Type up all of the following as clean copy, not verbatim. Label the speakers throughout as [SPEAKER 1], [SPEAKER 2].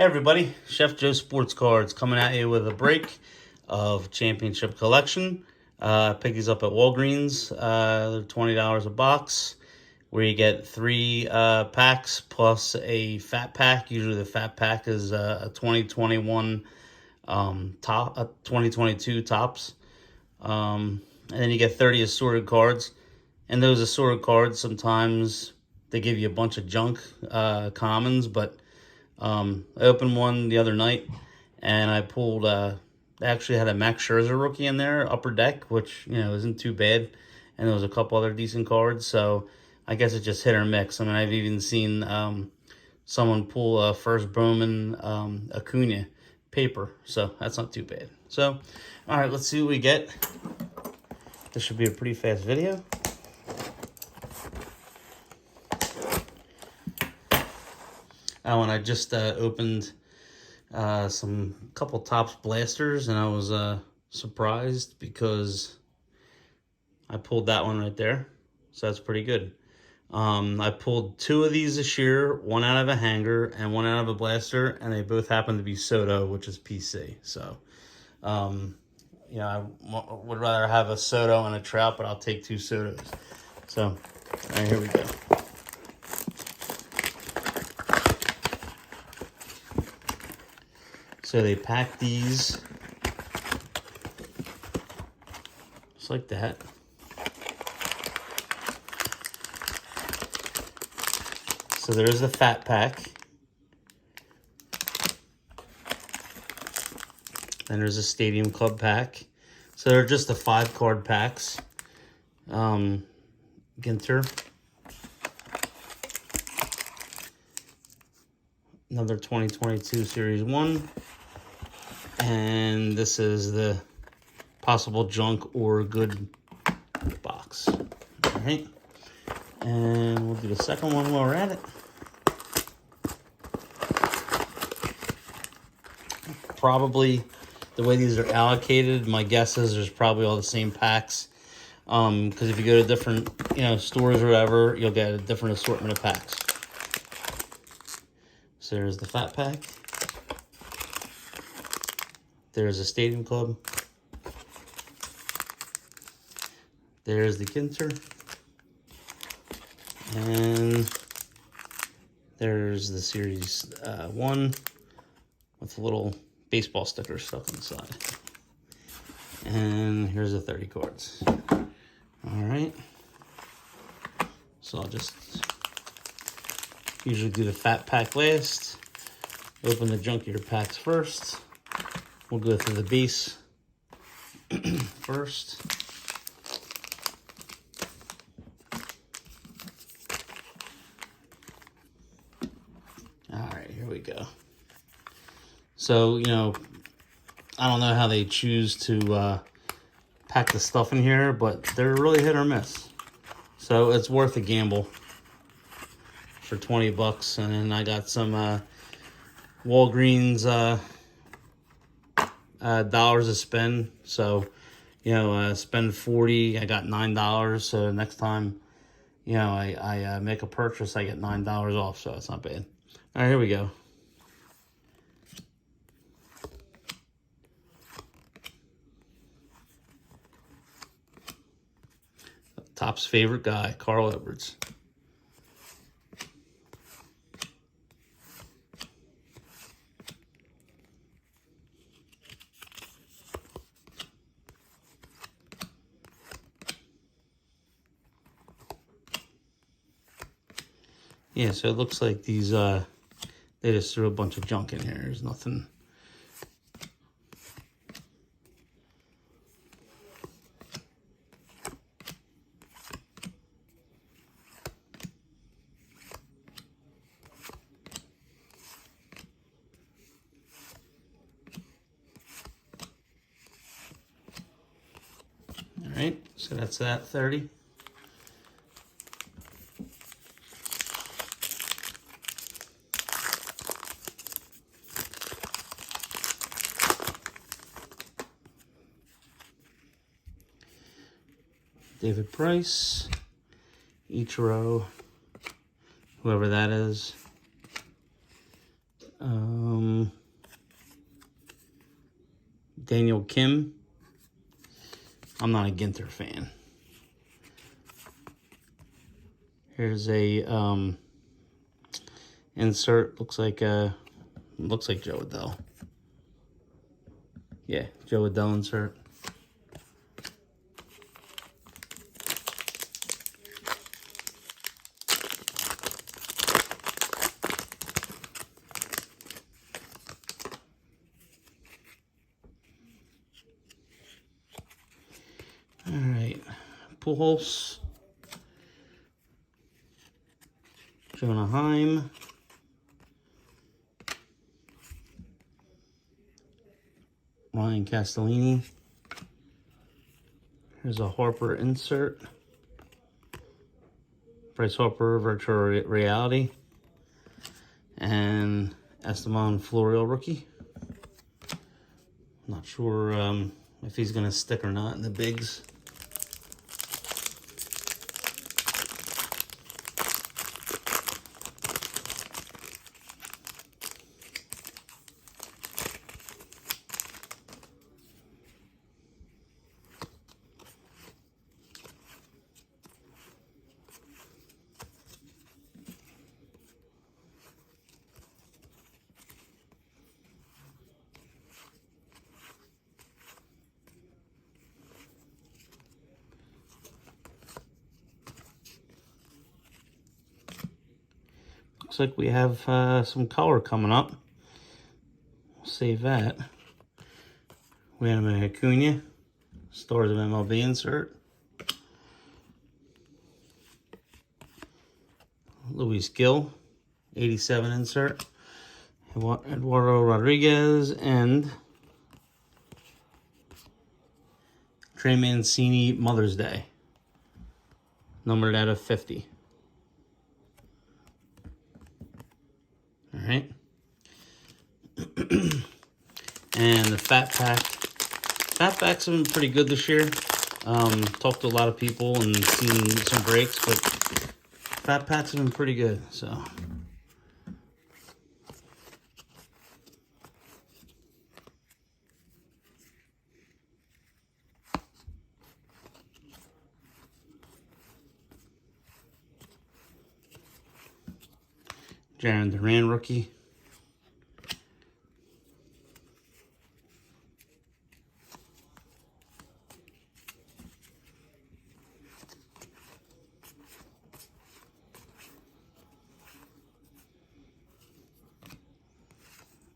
[SPEAKER 1] Hey everybody, Chef Joe Sports Cards coming at you with a break of Championship Collection. Pick these up at Walgreens. They're $20 a box, where you get 3 packs plus a fat pack. Usually the fat pack is a 2021 2022 tops. And then you get 30 assorted cards. And those assorted cards, sometimes they give you a bunch of junk commons, but I opened one the other night, and I pulled, they actually had a Max Scherzer rookie in there, upper deck, which, isn't too bad. And there was a couple other decent cards, so I guess it just hit or miss. I mean, I've even seen someone pull a first Bowman Acuna paper, so that's not too bad. So, all right, let's see what we get. This should be a pretty fast video. Oh, and I just opened couple Topps blasters, and I was surprised because I pulled that one right there, so that's pretty good. I pulled 2 of these this year, one out of a hanger and one out of a blaster, and they both happen to be Soto, which is PC. So, I would rather have a Soto and a Trout, but I'll take 2 Sotos. So, all right, here we go. So they pack these just like that. So there's the fat pack. Then there's a Stadium Club pack. So they're just the 5 card packs. Ginter. Another 2022 Series 1. And this is the possible junk or good box. All right. And we'll do the second one while we're at it. Probably the way these are allocated, my guess is there's probably all the same packs. Because if you go to different, stores or whatever, you'll get a different assortment of packs. So there's the fat pack. There's a Stadium Club. There's the Ginter. And there's the Series 1 with a little baseball sticker stuck inside. And here's the 30 cards. All right. So I'll just usually do the fat pack last. Open the junkier packs first. We'll go through the base first. All right, here we go. So, I don't know how they choose to pack the stuff in here, but they're really hit or miss. So it's worth a gamble for 20 bucks. And then I got some Walgreens dollars to spend. So, spend 40, I got $9. So next time, I make a purchase, I get $9 off. So it's not bad. All right, here we go. Topps favorite guy, Carl Edwards. Yeah, so it looks like these, they just threw a bunch of junk in here. There's nothing. All right, so that's that 30. David Price, Ichiro, whoever that is. Daniel Kim. I'm not a Ginter fan. Here's a insert. Looks like Joe Adell. Yeah, Joe Adell insert. All right, Pujols, Jonah Heim, Ryan Castellini. Here's a Harper insert. Bryce Harper virtual reality, and Esteban Florial rookie. Not sure if he's gonna stick or not in the bigs. Looks like we have some color coming up. We'll save that. We have a Acuna, Stars of MLB insert. Luis Gil, 87 insert. Eduardo Rodriguez and Trey Mancini Mother's Day, numbered out of 50. All right. And the Fat Pack. Fat Packs have been pretty good this year. Talked to a lot of people and seen some breaks, but Fat Packs have been pretty good, so. Jaron Duran rookie.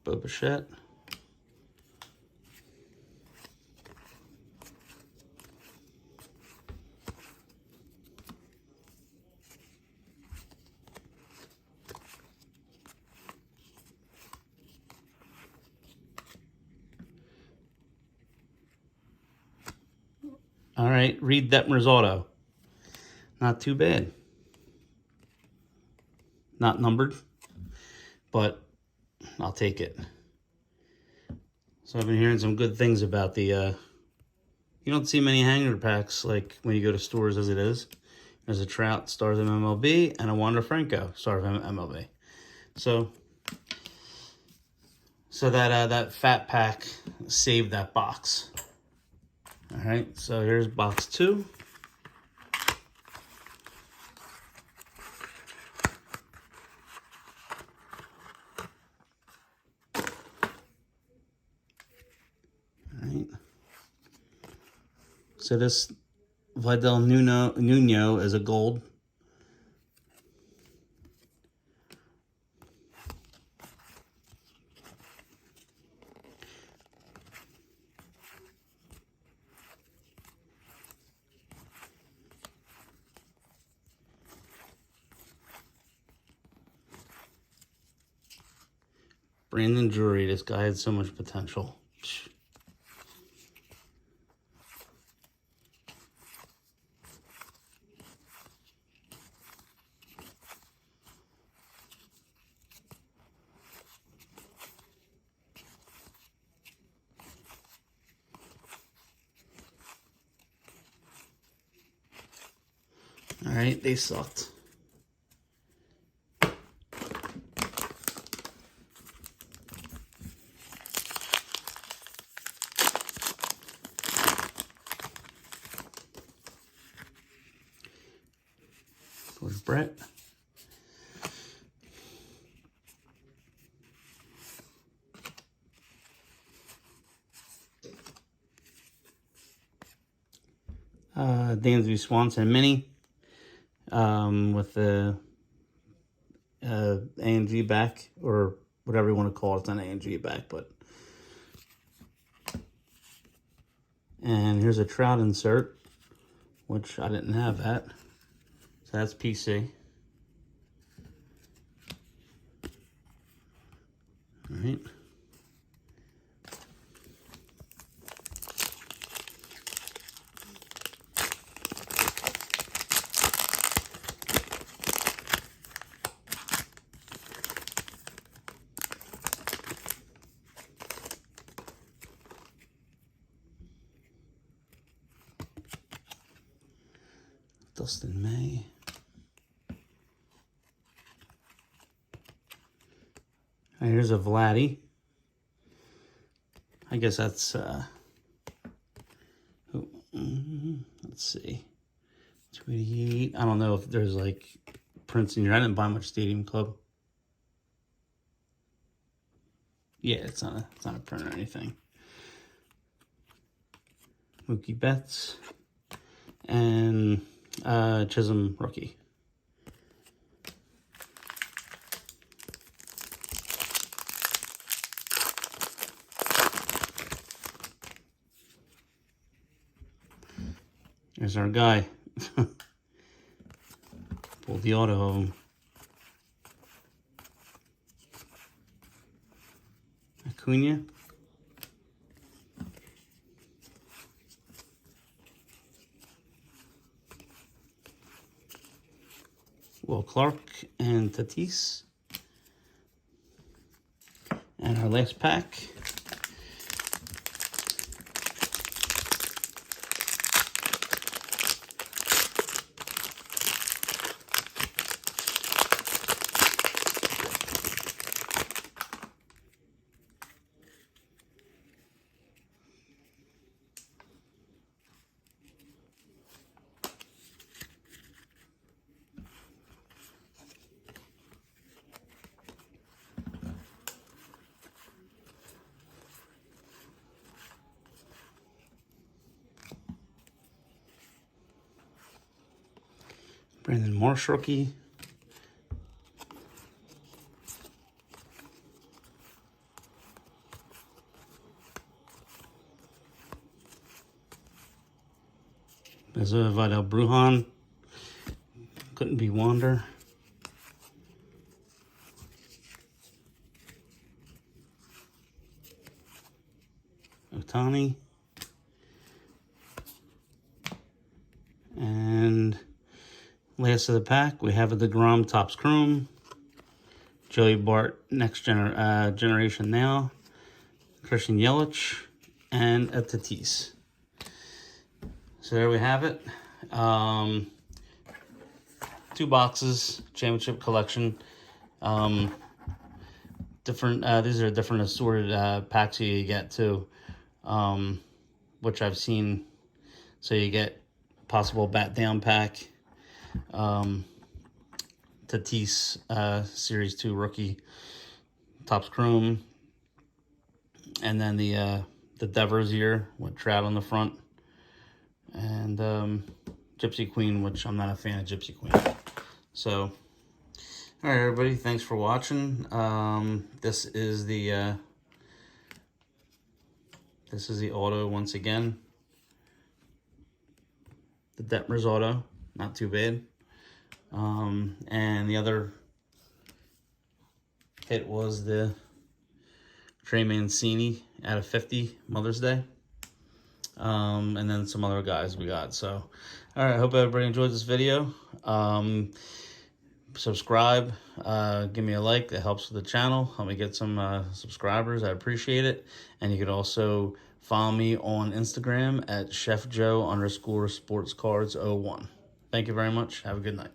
[SPEAKER 1] Bo Bichette. All right, Reed Detmer's auto. Not too bad. Not numbered, but I'll take it. So I've been hearing some good things about the, you don't see many hanger packs like when you go to stores as it is. There's a Trout, Stars of MLB, and a Wander Franco, Star of MLB. So that Fat Pack saved that box. All right, so here's box 2. All right. So this Vidal Nuno is a gold. Brandon Drury, this guy had so much potential. All right, they sucked. Brett. Dansby Swanson Mini with the A&G back, or whatever you want to call it. It's not A&G back, but. And here's a Trout insert, which I didn't have that. So that's PC. All right. Dustin May. And here's a Vladdy. I guess that's, let's see, 288. I don't know if there's like prints in here. I didn't buy much Stadium Club. Yeah, it's not a print or anything. Mookie Betts and Chisholm rookie. There's our guy. Pulled the auto of him. Acuna. Will Clark and Tatis. And our last pack. Brandon Marsh rookie. There's a Vidal Brujan. Couldn't be Wander. Otani. And last of the pack, we have a DeGrom Topps Chrome, Joey Bart Next Generation Now, Christian Yelich, and a Tatis. So there we have it. 2 boxes, championship collection. Different. These are different assorted packs you get too, which I've seen. So you get possible bat down pack. Tatis Series 2 rookie Topps Chrome, and then the Devers here with Trout on the front, and Gypsy Queen, which I'm not a fan of Gypsy Queen. So, all right, everybody, thanks for watching. This is the auto once again. The Detmers auto, not too bad. And the other hit was the Trey Mancini out of 50 Mother's Day. And then some other guys we got. So, all right, I hope everybody enjoyed this video. Subscribe, give me a like. That helps with the channel. Help me get some subscribers. I appreciate it. And you could also follow me on Instagram at chefjoe_sportscards01. Thank you very much. Have a good night.